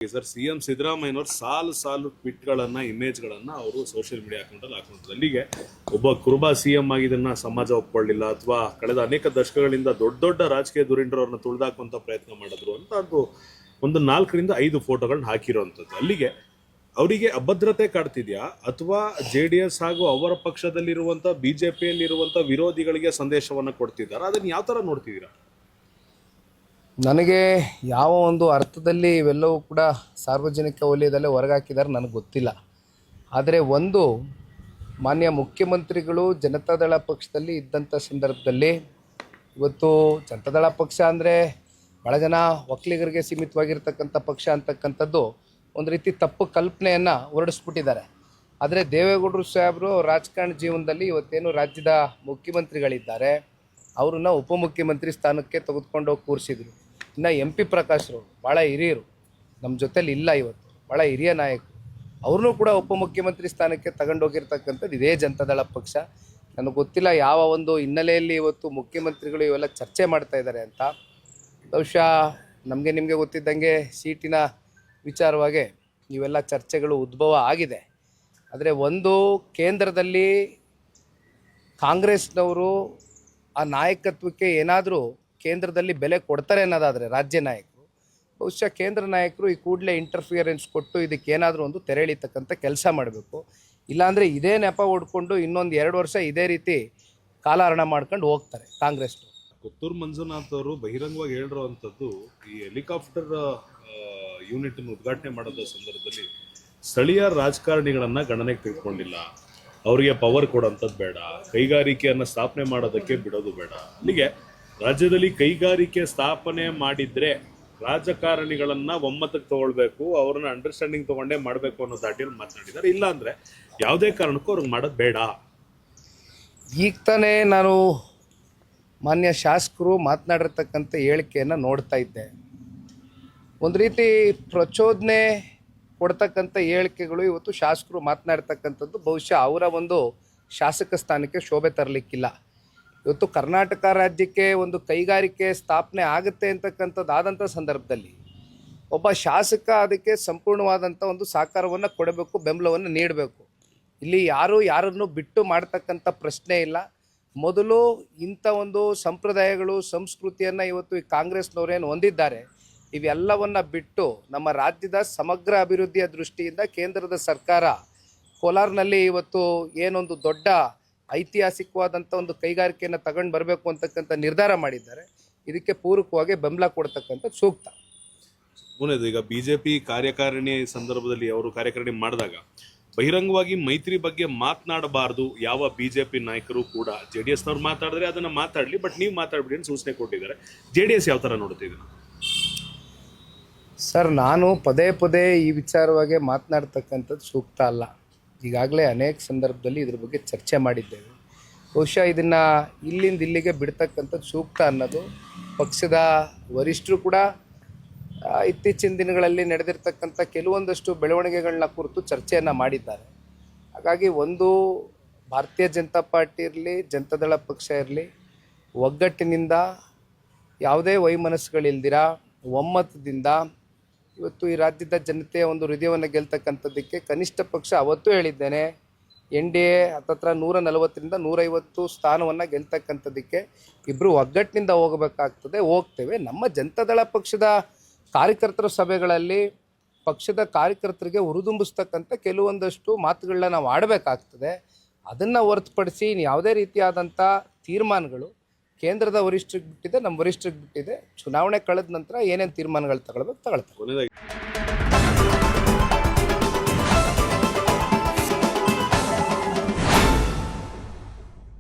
Sir, CM ಸಿದ್ದರಾಮಯ್ಯನವರು ಸಾಲು ಟ್ವೀಟ್ಗಳನ್ನ ಇಮೇಜ್ಗಳನ್ನ ಅವರು ಸೋಷಿಯಲ್ ಮೀಡಿಯಾ ಅಕೌಂಟಲ್ಲಿ ಹಾಕೊಂಡಿದ್ರು. ಅಲ್ಲಿಗೆ ಒಬ್ಬ ಕುರುಬ ಸಿಎಂ ಆಗಿದ್ದನ್ನ ಸಮಾಜ ಒಪ್ಕೊಳ್ಳಿಲ್ಲ, ಅಥವಾ ಕಳೆದ ಅನೇಕ ದಶಕಗಳಿಂದ ದೊಡ್ಡ ರಾಜಕೀಯ ಧುರೀಣರವ್ರನ್ನ ತುಳಿದಾಕುವಂತ ಪ್ರಯತ್ನ ಮಾಡಿದ್ರು ಅಂತ ಅದು ಒಂದು 4 ರಿಂದ 5 ಫೋಟೋಗಳನ್ನ ಹಾಕಿರುವಂಥದ್ದು. ಅಲ್ಲಿಗೆ ಅವರಿಗೆ ಅಭದ್ರತೆ ಕಾಡ್ತಿದ್ಯಾ, ಅಥವಾ JDS ಹಾಗೂ ಅವರ ಪಕ್ಷದಲ್ಲಿರುವಂತ BJPಯಲ್ಲಿರುವಂತ ವಿರೋಧಿಗಳಿಗೆ ಸಂದೇಶವನ್ನ ಕೊಡ್ತಿದ್ದಾರಾ? ಅದನ್ನ ಯಾವ ತರ ನೋಡ್ತಿದ್ದೀರಾ? ನನಗೆ ಯಾವ ಒಂದು ಅರ್ಥದಲ್ಲಿ ಇವೆಲ್ಲವೂ ಕೂಡ ಸಾರ್ವಜನಿಕ ವಲಯದಲ್ಲೇ ಹೊರಗಾಕಿದ್ದಾರೆ ನನಗೆ ಗೊತ್ತಿಲ್ಲ. ಆದರೆ ಒಂದು ಮಾನ್ಯ ಮುಖ್ಯಮಂತ್ರಿಗಳು ಜನತಾದಳ ಪಕ್ಷದಲ್ಲಿ ಇದ್ದಂಥ ಸಂದರ್ಭದಲ್ಲಿ, ಇವತ್ತು ಜನತಾದಳ ಪಕ್ಷ ಅಂದರೆ ಭಾಳ ಜನ ಒಕ್ಕಲಿಗರಿಗೆ ಸೀಮಿತವಾಗಿರ್ತಕ್ಕಂಥ ಪಕ್ಷ ಅಂತಕ್ಕಂಥದ್ದು ಒಂದು ರೀತಿ ತಪ್ಪು ಕಲ್ಪನೆಯನ್ನು ಹೊರಡಿಸ್ಬಿಟ್ಟಿದ್ದಾರೆ. ಆದರೆ ದೇವೇಗೌಡರು ಸಾಹೇಬರು ರಾಜಕಾರಣ ಜೀವನದಲ್ಲಿ ಇವತ್ತೇನು ರಾಜ್ಯದ ಮುಖ್ಯಮಂತ್ರಿಗಳಿದ್ದಾರೆ ಅವ್ರನ್ನ ಉಪಮುಖ್ಯಮಂತ್ರಿ ಸ್ಥಾನಕ್ಕೆ ತೆಗೆದುಕೊಂಡು ಹೋಗಿ ಕೂರಿಸಿದ್ರು. ಇನ್ನು MP ಪ್ರಕಾಶ್ರು ಭಾಳ ಹಿರಿಯರು, ನಮ್ಮ ಜೊತೆಲಿ ಇಲ್ಲ, ಇವತ್ತು ಭಾಳ ಹಿರಿಯ ನಾಯಕರು, ಅವ್ರನ್ನೂ ಕೂಡ ಉಪಮುಖ್ಯಮಂತ್ರಿ ಸ್ಥಾನಕ್ಕೆ ತಗೊಂಡೋಗಿರ್ತಕ್ಕಂಥದ್ದು ಇದೇ ಜನತಾದಳ ಪಕ್ಷ. ನನಗೆ ಗೊತ್ತಿಲ್ಲ ಯಾವ ಒಂದು ಹಿನ್ನೆಲೆಯಲ್ಲಿ ಇವತ್ತು ಮುಖ್ಯಮಂತ್ರಿಗಳು ಇವೆಲ್ಲ ಚರ್ಚೆ ಮಾಡ್ತಾ ಇದ್ದಾರೆ ಅಂತ. ಬಹುಶಃ ನಮಗೆ ನಿಮಗೆ ಗೊತ್ತಿದ್ದಂಗೆ ಸೀಟಿನ ವಿಚಾರವಾಗಿ ಇವೆಲ್ಲ ಚರ್ಚೆಗಳು ಉದ್ಭವ ಆಗಿದೆ. ಆದರೆ ಒಂದು ಕೇಂದ್ರದಲ್ಲಿ ಕಾಂಗ್ರೆಸ್ನವರು ಆ ನಾಯಕತ್ವಕ್ಕೆ ಏನಾದರೂ ಕೇಂದ್ರದಲ್ಲಿ ಬೆಲೆ ಕೊಡ್ತಾರೆ ಅನ್ನೋದಾದರೆ ರಾಜ್ಯ ನಾಯಕರು, ಬಹುಶಃ ಕೇಂದ್ರ ನಾಯಕರು ಈ ಕೂಡಲೇ ಇಂಟರ್ಫಿಯರೆನ್ಸ್ ಕೊಟ್ಟು ಇದಕ್ಕೇನಾದರೂ ಒಂದು ತೆರೆ ಎಳೀತಕ್ಕಂಥ ಕೆಲಸ ಮಾಡಬೇಕು. ಇಲ್ಲಾಂದರೆ ಇದೇ ನೆಪ ಹೊಡ್ಕೊಂಡು ಇನ್ನೊಂದು 2 ವರ್ಷ ಇದೇ ರೀತಿ ಕಾಲಹರಣ ಮಾಡ್ಕೊಂಡು ಹೋಗ್ತಾರೆ ಕಾಂಗ್ರೆಸ್ನವರು. ಕೊತ್ತೂರು ಮಂಜುನಾಥ್ ಅವರು ಬಹಿರಂಗವಾಗಿ ಹೇಳಿರುವಂಥದ್ದು, ಈ ಹೆಲಿಕಾಪ್ಟರ್ ಯೂನಿಟ್ ಉದ್ಘಾಟನೆ ಮಾಡೋದ ಸಂದರ್ಭದಲ್ಲಿ ಸ್ಥಳೀಯ ರಾಜಕಾರಣಿಗಳನ್ನ ಗಣನೆಗೆ ತೆಗೆದುಕೊಂಡಿಲ್ಲ, ಅವರಿಗೆ ಪವರ್ ಕೊಡೋಂಥದ್ದು ಬೇಡ, ಕೈಗಾರಿಕೆಯನ್ನು ಸ್ಥಾಪನೆ ಮಾಡೋದಕ್ಕೆ ಬಿಡೋದು ಬೇಡ. ಅಲ್ಲಿಗೆ ರಾಜ್ಯದಲ್ಲಿ ಕೈಗಾರಿಕೆ ಸ್ಥಾಪನೆ ಮಾಡಿದ್ರೆ ರಾಜಕಾರಣಿಗಳನ್ನ ಒಮ್ಮತಕ್ಕೆ ತಗೊಳ್ಬೇಕು, ಅವ್ರನ್ನ ಅಂಡರ್ಸ್ಟ್ಯಾಂಡಿಂಗ್ ತಗೊಂಡೇ ಮಾಡಬೇಕು ಅನ್ನೋ ದಾಟಿಯಲ್ಲಿ ಮಾತನಾಡಿದ್ದಾರೆ. ಇಲ್ಲ ಅಂದ್ರೆ ಯಾವುದೇ ಕಾರಣಕ್ಕೂ ಅವ್ರಿಗೆ ಮಾಡೋದು ಬೇಡ. ಈಗ ತಾನೇ ನಾನು ಮಾನ್ಯ ಶಾಸಕರು ಮಾತನಾಡಿರ್ತಕ್ಕಂಥ ಹೇಳಿಕೆಯನ್ನು ನೋಡ್ತಾ ಇದ್ದೆ. ಒಂದು ರೀತಿ ಪ್ರಚೋದನೆ ಕೊಡ್ತಕ್ಕಂಥ ಹೇಳಿಕೆಗಳು ಇವತ್ತು ಶಾಸಕರು ಮಾತನಾಡ್ತಕ್ಕಂಥದ್ದು ಬಹುಶಃ ಅವರ ಒಂದು ಶಾಸಕ ಸ್ಥಾನಕ್ಕೆ ಶೋಭೆ ತರಲಿಕ್ಕಿಲ್ಲ. ಇವತ್ತು ಕರ್ನಾಟಕ ರಾಜ್ಯಕ್ಕೆ ಒಂದು ಕೈಗಾರಿಕೆ ಸ್ಥಾಪನೆ ಆಗುತ್ತೆ ಅಂತಕ್ಕಂಥದ್ದು ಆದಂಥ ಸಂದರ್ಭದಲ್ಲಿ ಒಬ್ಬ ಶಾಸಕ ಅದಕ್ಕೆ ಸಂಪೂರ್ಣವಾದಂಥ ಒಂದು ಸಹಕಾರವನ್ನು ಕೊಡಬೇಕು, ಬೆಂಬಲವನ್ನು ನೀಡಬೇಕು. ಇಲ್ಲಿ ಯಾರನ್ನು ಬಿಟ್ಟು ಮಾಡ್ತಕ್ಕಂಥ ಪ್ರಶ್ನೆ ಇಲ್ಲ. ಮೊದಲು ಇಂಥ ಒಂದು ಸಂಪ್ರದಾಯಗಳು ಸಂಸ್ಕೃತಿಯನ್ನು ಇವತ್ತು ಈ ಕಾಂಗ್ರೆಸ್ನವರೇನು ಹೊಂದಿದ್ದಾರೆ, ಇವೆಲ್ಲವನ್ನು ಬಿಟ್ಟು ನಮ್ಮ ರಾಜ್ಯದ ಸಮಗ್ರ ಅಭಿವೃದ್ಧಿಯ ದೃಷ್ಟಿಯಿಂದ ಕೇಂದ್ರದ ಸರ್ಕಾರ ಕೋಲಾರ್ನಲ್ಲಿ ಇವತ್ತು ಏನೊಂದು ದೊಡ್ಡ ಐತಿಹಾಸಿಕವಾದಂಥ ಒಂದು ಕೈಗಾರಿಕೆಯನ್ನು ತಗೊಂಡು ಬರಬೇಕು ಅಂತಕ್ಕಂಥ ನಿರ್ಧಾರ ಮಾಡಿದ್ದಾರೆ. ಇದಕ್ಕೆ ಪೂರಕವಾಗಿ ಬೆಂಬಲ ಕೊಡ್ತಕ್ಕಂಥ ಸೂಕ್ತ. ಈಗ BJP ಕಾರ್ಯಕಾರಿಣಿ ಸಂದರ್ಭದಲ್ಲಿ ಅವರು ಕಾರ್ಯಕಾರಿಣಿ ಮಾಡಿದಾಗ ಬಹಿರಂಗವಾಗಿ ಮೈತ್ರಿ ಬಗ್ಗೆ ಮಾತನಾಡಬಾರ್ದು ಯಾವ BJP ನಾಯಕರು ಕೂಡ. JDSನವ್ರು ಮಾತಾಡಿದ್ರೆ ಅದನ್ನ ಮಾತಾಡಲಿ, ಬಟ್ ನೀವು ಮಾತಾಡ್ಬಿಡಿ ಅಂತ ಸೂಚನೆ ಕೊಟ್ಟಿದ್ದಾರೆ. JDS ಯಾವ ಥರ ನೋಡ್ತಿದ್ದೀರಾ? ಸರ್, ನಾನು ಪದೇ ಈ ವಿಚಾರವಾಗಿ ಮಾತನಾಡ್ತಕ್ಕಂಥದ್ದು ಸೂಕ್ತ ಅಲ್ಲ. ಈಗಾಗಲೇ ಅನೇಕ ಸಂದರ್ಭದಲ್ಲಿ ಇದ್ರ ಬಗ್ಗೆ ಚರ್ಚೆ ಮಾಡಿದ್ದೇವೆ. ಬಹುಶಃ ಇದನ್ನು ಇಲ್ಲಿಗೆ ಬಿಡ್ತಕ್ಕಂಥದ್ದು ಸೂಕ್ತ ಅನ್ನೋದು ಪಕ್ಷದ ವರಿಷ್ಠರು ಕೂಡ ಇತ್ತೀಚಿನ ದಿನಗಳಲ್ಲಿ ನಡೆದಿರ್ತಕ್ಕಂಥ ಕೆಲವೊಂದಷ್ಟು ಬೆಳವಣಿಗೆಗಳನ್ನ ಕುರಿತು ಚರ್ಚೆಯನ್ನು ಮಾಡಿದ್ದಾರೆ. ಹಾಗಾಗಿ ಒಂದು ಭಾರತೀಯ ಜನತಾ ಪಾರ್ಟಿ ಇರಲಿ, ಜನತಾದಳ ಪಕ್ಷ ಇರಲಿ, ಒಗ್ಗಟ್ಟಿನಿಂದ ಯಾವುದೇ ವೈಮನಸ್ಸುಗಳಿಲ್ದಿರ ಒಮ್ಮತದಿಂದ ಇವತ್ತು ಈ ರಾಜ್ಯದ ಜನತೆಯ ಒಂದು ಹೃದಯವನ್ನು ಗೆಲ್ತಕ್ಕಂಥದ್ದಕ್ಕೆ ಕನಿಷ್ಠ ಪಕ್ಷ ಅವತ್ತೂ ಹೇಳಿದ್ದೇನೆ, NDA ಹತ್ತತ್ರ 140ರಿಂದ 150 ಸ್ಥಾನವನ್ನು ಗೆಲ್ತಕ್ಕಂಥದ್ದಕ್ಕೆ ಇಬ್ಬರು ಒಗ್ಗಟ್ಟಿನಿಂದ ಹೋಗ್ತೇವೆ. ನಮ್ಮ ಜನತಾದಳ ಪಕ್ಷದ ಕಾರ್ಯಕರ್ತರ ಸಭೆಗಳಲ್ಲಿ ಪಕ್ಷದ ಕಾರ್ಯಕರ್ತರಿಗೆ ಹುರಿದುಂಬಿಸ್ತಕ್ಕಂಥ ಕೆಲವೊಂದಷ್ಟು ಮಾತುಗಳನ್ನ ನಾವು ಆಡಬೇಕಾಗ್ತದೆ. ಅದನ್ನು ಹೊರತುಪಡಿಸಿ ಯಾವುದೇ ರೀತಿಯಾದಂಥ ತೀರ್ಮಾನಗಳು ಕೇಂದ್ರದ ವರಿಷ್ಠರಿಗೆ ಬಿಟ್ಟಿದೆ, ನಮ್ಮ ವರಿಷ್ಠರಿಗೆ ಬಿಟ್ಟಿದೆ. ಚುನಾವಣೆ ಕಳೆದ ನಂತರ ಏನೇನು ತೀರ್ಮಾನಗಳು ತಗೊಳ್ಬೇಕು ತಗೊಳ್ತಾರೆ.